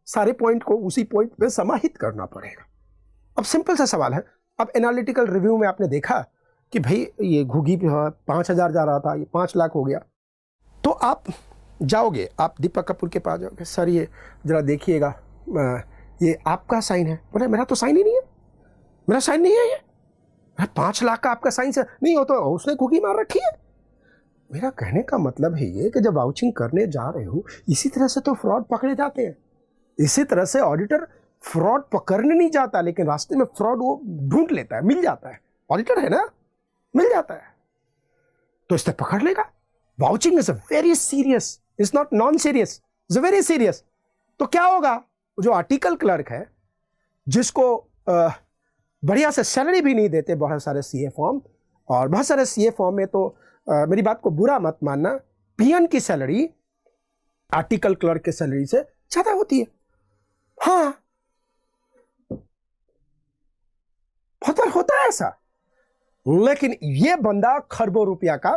[SPEAKER 1] सारे पॉइंट को उसी पॉइंट पे समाहित करना पड़ेगा। अब सिंपल सा सवाल है, अब एनालिटिकल रिव्यू में आपने देखा कि भाई ये घुगी 5,000 जा रहा था, ये 5 लाख हो गया, तो आप जाओगे, आप दीपक कपूर के पास जाओगे, सर ये जरा देखिएगा, ये आपका साइन है। बोले मेरा तो साइन ही नहीं है, मेरा साइन नहीं है, ये 5 लाख का आपका साइन से नहीं हो, तो उसने घुगी मार रखी है। मेरा कहने का मतलब है ये कि जब वाउचिंग करने जा रहे हो, इसी तरह से तो फ्रॉड पकड़े जाते हैं। इसी तरह से ऑडिटर फ्रॉड पकड़ने नहीं जाता, लेकिन रास्ते में फ्रॉड वो ढूंढ लेता है, मिल जाता है। ऑडिटर है ना, मिल जाता है, तो इससे पकड़ लेगा। Vouching is a very serious, is not non serious, is a very serious. तो क्या होगा, जो आर्टिकल क्लर्क है, जिसको बढ़िया से सैलरी भी नहीं देते बहुत सारे सीए फॉर्म, और बहुत सारे सीए फॉर्म में तो मेरी बात को बुरा मत मानना, पीएन की सैलरी आर्टिकल क्लर्क की सैलरी से ज्यादा होती है। हाँ, बहुत बार होता है ऐसा, लेकिन ये बंदा खरबों रुपया का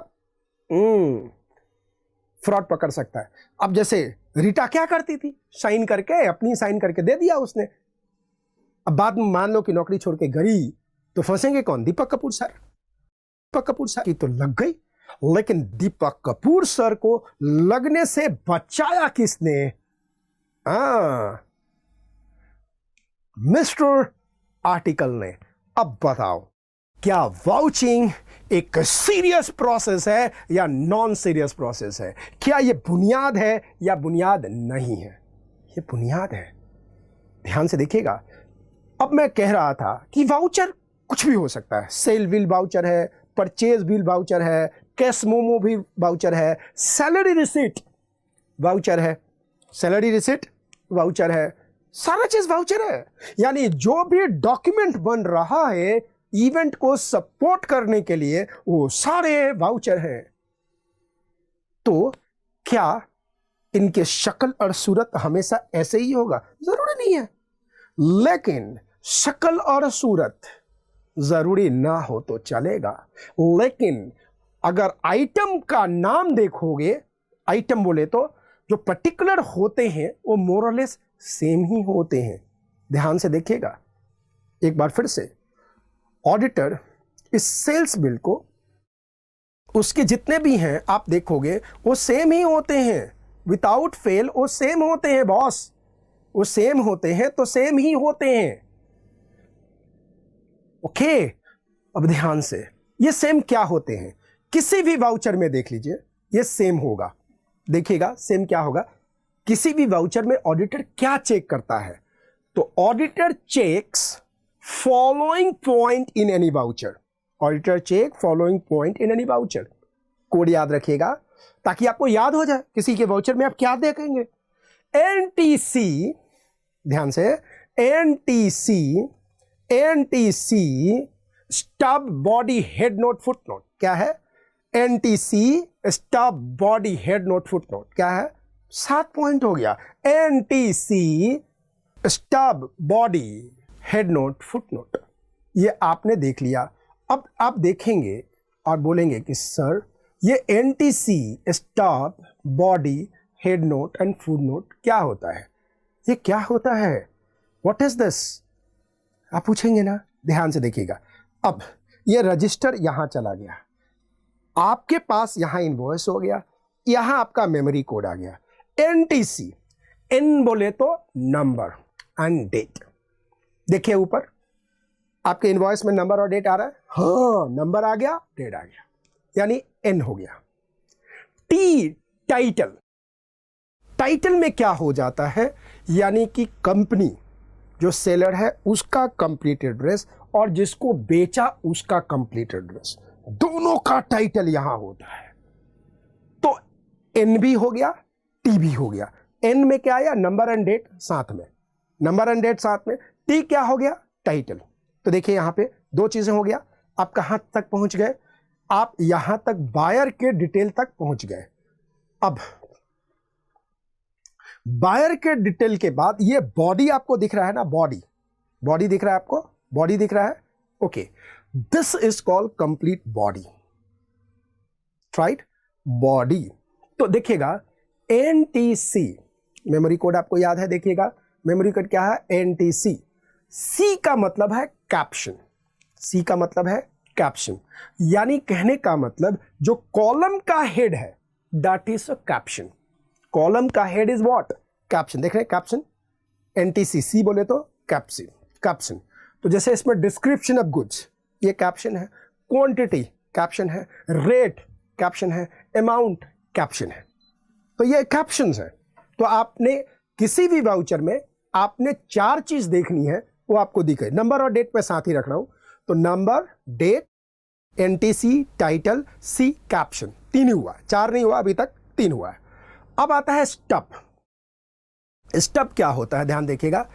[SPEAKER 1] फ्रॉड पकड़ सकता है। अब जैसे रीटा क्या करती थी, साइन करके, अपनी साइन करके दे दिया उसने। अब बाद में मान लो कि नौकरी छोड़ के गई, तो फंसेंगे कौन? दीपक कपूर सर। दीपक कपूर सर की तो लग गई, लेकिन दीपक कपूर सर को लगने से बचाया किसने? मिस्टर आर्टिकल ने। अब बताओ, क्या वाउचिंग एक सीरियस प्रोसेस है या नॉन सीरियस प्रोसेस है? क्या यह बुनियाद है या बुनियाद नहीं है? यह बुनियाद है। ध्यान से देखिएगा। अब मैं कह रहा था कि वाउचर कुछ भी हो सकता है। सेल बिल वाउचर है, परचेज बिल वाउचर है, कैश मोमो भी वाउचर है, सैलरी रिसीट वाउचर है, सैलरी रिसीट वाउचर है, सारा चीज वाउचर है। यानी जो भी डॉक्यूमेंट बन रहा है इवेंट को सपोर्ट करने के लिए, वो सारे वाउचर हैं। तो क्या इनके शक्ल और सूरत हमेशा ऐसे ही होगा? जरूरी नहीं है, लेकिन शक्ल और सूरत जरूरी ना हो तो चलेगा, लेकिन अगर आइटम का नाम देखोगे, आइटम बोले तो जो पर्टिकुलर होते हैं वो मोर और लेस सेम ही होते हैं। ध्यान से देखिएगा एक बार फिर से, ऑडिटर इस सेल्स बिल को, उसके जितने भी हैं आप देखोगे वो सेम ही होते हैं, विदाउट फेल वो सेम होते हैं बॉस, वो सेम होते हैं तो सेम ही होते हैं। ओके, अब ध्यान से, ये सेम क्या होते हैं? किसी भी वाउचर में देख लीजिए ये सेम होगा। देखिएगा सेम क्या होगा, किसी भी वाउचर में ऑडिटर क्या चेक करता है? तो auditor checks following point in any voucher. Auditor check following point in any voucher. Code याद रखिएगा ताकि आपको याद हो जाए किसी के वाउचर में आप क्या देखेंगे। एनटीसी, ध्यान से, NTC, NTC stub body head note foot note क्या है? NTC stub body head note foot note क्या है? 7 पॉइंट हो गया। NTC stub body head note foot note, ये आपने देख लिया। अब आप देखेंगे और बोलेंगे कि सर ये NTC stub body head note and foot note क्या होता है? ये क्या होता है? What is this? आप पूछेंगे ना। ध्यान से देखिएगा, अब ये रजिस्टर यहां चला गया, आपके पास यहां इनवॉइस हो गया, यहां आपका मेमोरी कोड आ गया। एनटीसी, एन बोले तो नंबर एंड डेट। देखिए ऊपर आपके इनवॉइस में नंबर और डेट आ रहा है। हाँ, नंबर आ गया, डेट आ गया, यानी एन हो गया। T, title. टाइटल में क्या हो जाता है? यानी कि कंपनी, जो सेलर है उसका कंप्लीट एड्रेस और जिसको बेचा उसका कंप्लीट एड्रेस, दोनों का टाइटल यहां होता है। तो एन भी हो गया, टी भी हो गया। एन में क्या आया? नंबर एंड डेट साथ में, नंबर एंड डेट साथ में। टी क्या हो गया? टाइटल। तो देखिए यहां पे 2 चीजें हो गया। आप कहां तक पहुंच गए? आप यहां तक बायर के डिटेल तक पहुंच गए। अब बायर के डिटेल के बाद ये बॉडी आपको दिख रहा है ना, बॉडी, बॉडी दिख रहा है आपको, बॉडी दिख रहा है। Okay, this is called complete body, right? Body. तो देखिएगा एनटीसी, मेमोरी कोड आपको याद है, देखिएगा मेमोरी कोड क्या है? एनटीसी। सी का मतलब है कैप्शन, सी का मतलब है कैप्शन, यानी कहने का मतलब जो कॉलम का हेड है that is a caption. Column का हेड इज व्हाट? कैप्शन। देख रहे हैं कैप्शन, एनटीसी, सी बोले तो कैप्शन, कैप्शन। तो जैसे इसमें डिस्क्रिप्शन ऑफ गुड्स, ये कैप्शन है, क्वांटिटी कैप्शन है, रेट कैप्शन है, अमाउंट कैप्शन है। तो ये कैप्शंस है। तो आपने किसी भी वाउचर में आपने 4 चीज देखनी है, वो आपको दिखे। नंबर और डेट पे साथ ही रख रहा हूं, तो नंबर, डेट, एनटीसी, टाइटल, सी, कैप्शन। 3 ही हुआ, 4 नहीं हुआ अभी तक, 3 हुआ है। अब आता है स्टब। स्टब क्या होता है? ध्यान देखिएगा,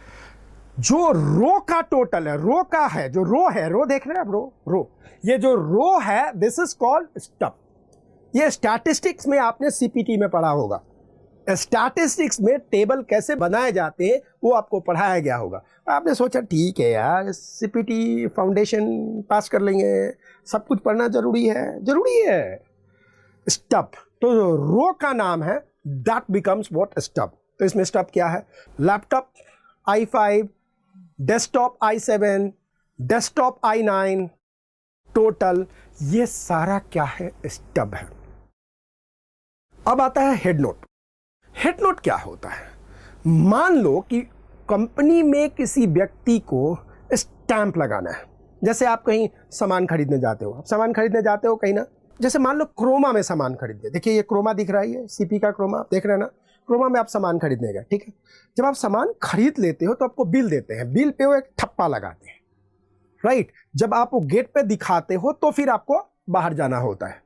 [SPEAKER 1] जो रो का टोटल है, रो का है, जो रो है, रो देख रहे हैं आप, रो, ये जो रो है दिस इज कॉल्ड स्टब। ये स्टैटिस्टिक्स में आपने सीपीटी में पढ़ा होगा। स्टैटिस्टिक्स में टेबल कैसे बनाए जाते हैं वो आपको पढ़ाया गया होगा। आपने सोचा ठीक है यार, सीपीटी फाउंडेशन पास कर लेंगे, सब कुछ पढ़ना जरूरी है, जरूरी है। स्टब, तो रो का नाम है, दैट बिकम्स व्हाट? स्टब। तो इसमें स्टब क्या है? Laptop i5, desktop i7, desktop i9, total, ये सारा क्या है? स्टब है। अब आता है हेड नोट। हेड नोट क्या होता है? मान लो कि कंपनी में किसी व्यक्ति को स्टैंप लगाना है। जैसे आप कहीं सामान खरीदने जाते हो, आप सामान खरीदने जाते हो कहीं ना, जैसे मान लो क्रोमा में सामान खरीदते, देखिए ये क्रोमा दिख रहा है, ये सीपी का क्रोमा आप देख रहे हैं ना, क्रोमा में आप सामान खरीदने गए, ठीक है। जब आप सामान खरीद लेते हो तो आपको बिल देते हैं, बिल पे वो एक ठप्पा लगाते हैं, राइट। जब आप वो गेट पे दिखाते हो तो फिर आपको बाहर जाना होता है,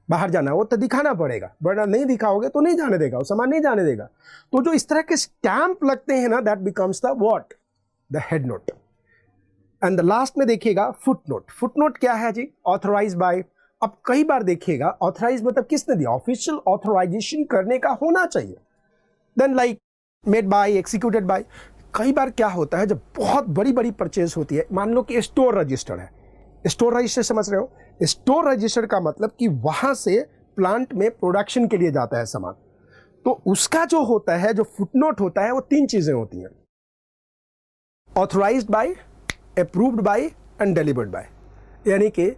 [SPEAKER 1] बाहर जाना हो तो दिखाना पड़ेगा, वरना नहीं दिखाओगे तो नहीं जाने देगा, वो सामान नहीं जाने देगा। तो जो इस तरह के स्टैंप लगते हैं ना, that becomes the what? The head note. And the last में देखिएगा फुट नोट। फुट नोट क्या है जी? Authorise by. अब कई बार देखिएगा ऑथराइज मतलब किसने दिया? ऑफिशियल ऑथराइजेशन करने का होना चाहिए। Then like made by, executed by. कई बार क्या होता है जब बहुत बड़ी बड़ी परचेज होती है, मान लो कि स्टोर रजिस्टर है, स्टोर रजिस्टर समझ रहे हो? स्टोर रजिस्टर का मतलब कि वहां से प्लांट में प्रोडक्शन के लिए जाता है सामान, तो उसका जो होता है, जो फुटनोट होता है, वो 3 चीजें होती हैं: authorised bye, approved bye and delivered by. यानी कि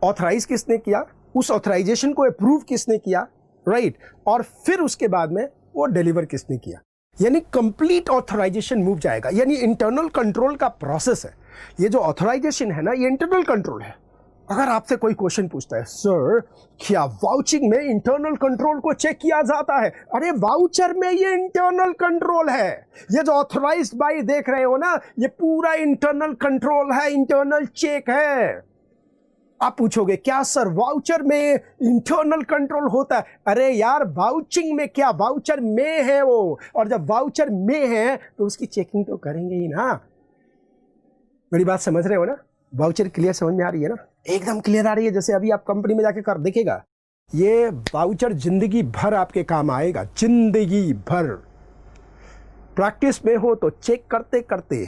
[SPEAKER 1] ऑथराइज किसने किया, उस ऑथराइजेशन को अप्रूव किसने किया, राइट, और फिर उसके बाद में वो डिलीवर किसने किया। यानी कंप्लीट ऑथराइजेशन मूव जाएगा, यानी इंटरनल कंट्रोल का प्रोसेस है। ये जो ऑथराइजेशन है ना, ये इंटरनल कंट्रोल है। अगर आपसे कोई क्वेश्चन पूछता है, सर क्या वाउचिंग में इंटरनल कंट्रोल को चेक किया जाता है? अरे वाउचर में ये इंटरनल कंट्रोल है। ये जो ऑथराइज्ड बाय देख रहे हो ना, ये पूरा इंटरनल कंट्रोल है, इंटरनल चेक है। आप पूछोगे क्या सर वाउचर में इंटरनल कंट्रोल होता है? अरे यार, वाउचिंग में क्या, वाउचर में है वो, और जब वाउचर में है तो उसकी चेकिंग तो करेंगे ही ना। मेरी बात समझ रहे हो ना? वाउचर क्लियर समझ में आ रही है ना? एकदम क्लियर आ रही है। जैसे अभी आप कंपनी में जाके कर देखिएगा, ये वाउचर जिंदगी भर आपके काम आएगा, जिंदगी भर। प्रैक्टिस में हो तो चेक करते करते,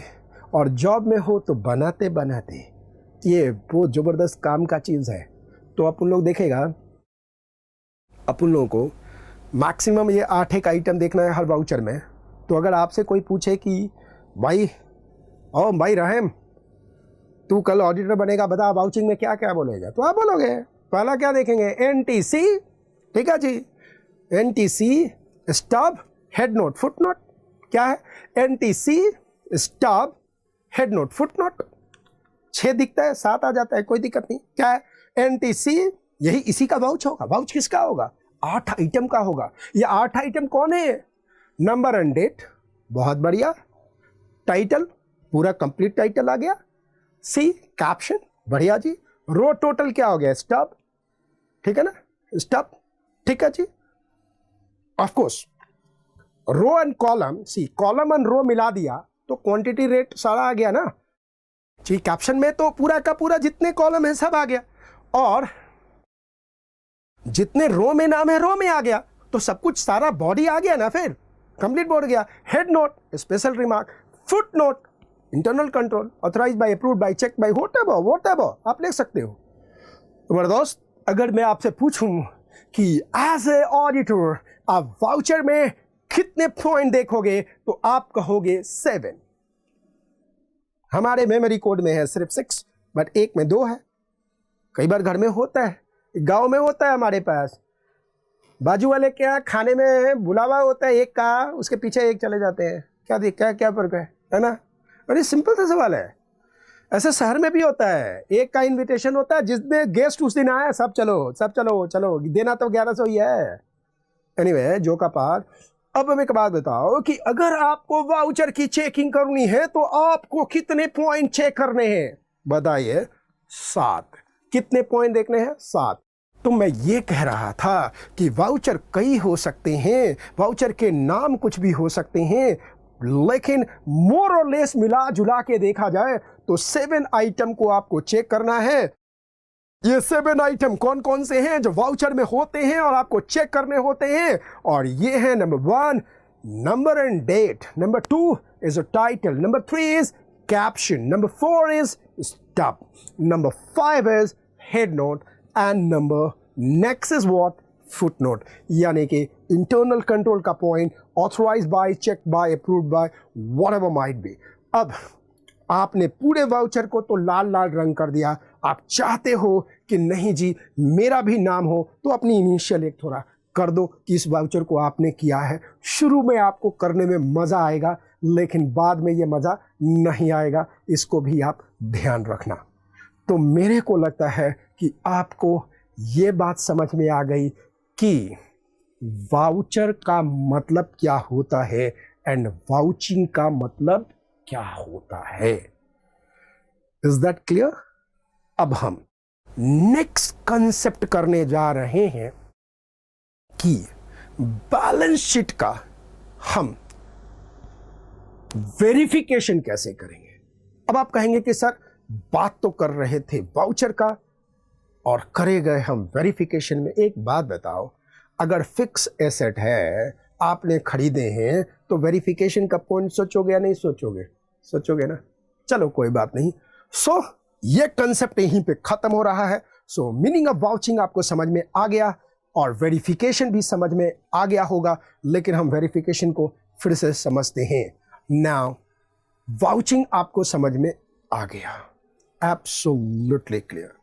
[SPEAKER 1] और जॉब में हो तो बनाते बनाते। ये बहुत ज़बरदस्त काम का चीज़ है। तो अपन लोग देखेगा, अपन लोगों को मैक्सिमम ये 8 एक आइटम देखना है हर वाउचर में। तो अगर आपसे कोई पूछे कि भाई रहम, तू कल ऑडिटर बनेगा, बता वाउचिंग में क्या क्या बोलेगा, तो आप बोलोगे पहला क्या देखेंगे, एनटीसी। ठीक है जी, NTC stop head note foot note. क्या है? NTC stop head note foot note. 6 दिखता है, 7 आ जाता है, कोई दिक्कत नहीं। क्या है? एनटीसी, यही इसी का वाउच होगा। वाउच किसका होगा? 8 आइटम का होगा। ये 8 आइटम कौन है? नंबर एंड डेट, बहुत बढ़िया। टाइटल, पूरा कंप्लीट टाइटल आ गया। सी, कैप्शन, बढ़िया जी। रो टोटल क्या हो गया? स्टॉप, ठीक है ना, स्टॉप, ठीक है जी। Of course row and column, C column and row मिला दिया तो क्वांटिटी रेट सारा आ गया ना जी। कैप्शन में तो पूरा का पूरा जितने कॉलम है सब आ गया, और जितने रो में नाम है रो में आ गया, तो सब कुछ सारा बॉडी आ गया ना, फिर कंप्लीट बॉडी गया। Head note, special remark, foot note, internal control, authorise by, approved by, check by, whatever आप लिख सकते हो। तो मेरे दोस्त, अगर मैं आपसे पूछूं कि एज ए ऑडिटर आप वाउचर में कितने पॉइंट देखोगे, तो आप कहोगे 7। हमारे मेमोरी कोड में है सिर्फ 6, बट एक में 2 है। कई बार घर में होता है, गांव में होता है हमारे पास, बाजू वाले क्या खाने में बुलावा होता है एक का, उसके पीछे एक चले जाते हैं। क्या फर्क है ना? अरे सिंपल सा सवाल है। ऐसे शहर में भी होता है, एक का इनविटेशन होता है, जिसने गेस्ट उस दिन आया, सब चलो, देना तो 1100 ही है। एनीवे, जो का पार। अब हमें एक बात बताओ कि अगर आपको वाउचर की चेकिंग करनी है तो आपको कितने पॉइंट चेक करने हैं? बताइए। 7। कितने पॉइंट देखने हैं? 7। तो मैं ये कह रहा था कि वाउचर कई हो सकते हैं, वाउचर के नाम कुछ भी हो सकते हैं, लेकिन मोर और लेस मिला जुला के देखा जाए तो 7 आइटम को आपको चेक करना है। ये 7 आइटम कौन कौन से हैं जो वाउचर में होते हैं और आपको चेक करने होते हैं? और ये है number 1, number and date, number 2 is a title, number 3 is caption, number 4 is stop, number 5 is head note, and number next is what? Foot note. यानी कि इंटरनल कंट्रोल का point, authorise by, check by, approved by, whatever might be. अब आपने पूरे voucher को तो लाल लाल रंग कर दिया। आप चाहते हो कि नहीं जी मेरा भी नाम हो, तो अपनी इनिशियल एक थोड़ा कर दो कि इस वाउचर को आपने किया है। शुरू में आपको करने में मज़ा आएगा, लेकिन बाद में ये मज़ा नहीं आएगा, इसको भी आप ध्यान रखना। तो मेरे को लगता है कि आपको ये बात समझ में आ गई कि वाउचर का मतलब क्या होता है एंड वाउचिंग का मतलब क्या होता है। Is that clear? अब हम नेक्स्ट कंसेप्ट करने जा रहे हैं कि बैलेंस शीट का हम वेरिफिकेशन कैसे करेंगे। अब आप कहेंगे कि सर बात तो कर रहे थे वाउचर का और करे गए हम वेरिफिकेशन में। एक बात बताओ, अगर फिक्स एसेट है, आपने खरीदे हैं, तो वेरिफिकेशन का पॉइंट सोचोगे या नहीं सोचोगे? सोचोगे ना। चलो कोई बात नहीं। सो ये कंसेप्ट यहीं पे खत्म हो रहा है। सो मीनिंग ऑफ वाउचिंग आपको समझ में आ गया और वेरिफिकेशन भी समझ में आ गया होगा, लेकिन हम वेरिफिकेशन को फिर से समझते हैं। नाउ वाउचिंग आपको समझ में आ गया, एब्सोल्युटली क्लियर।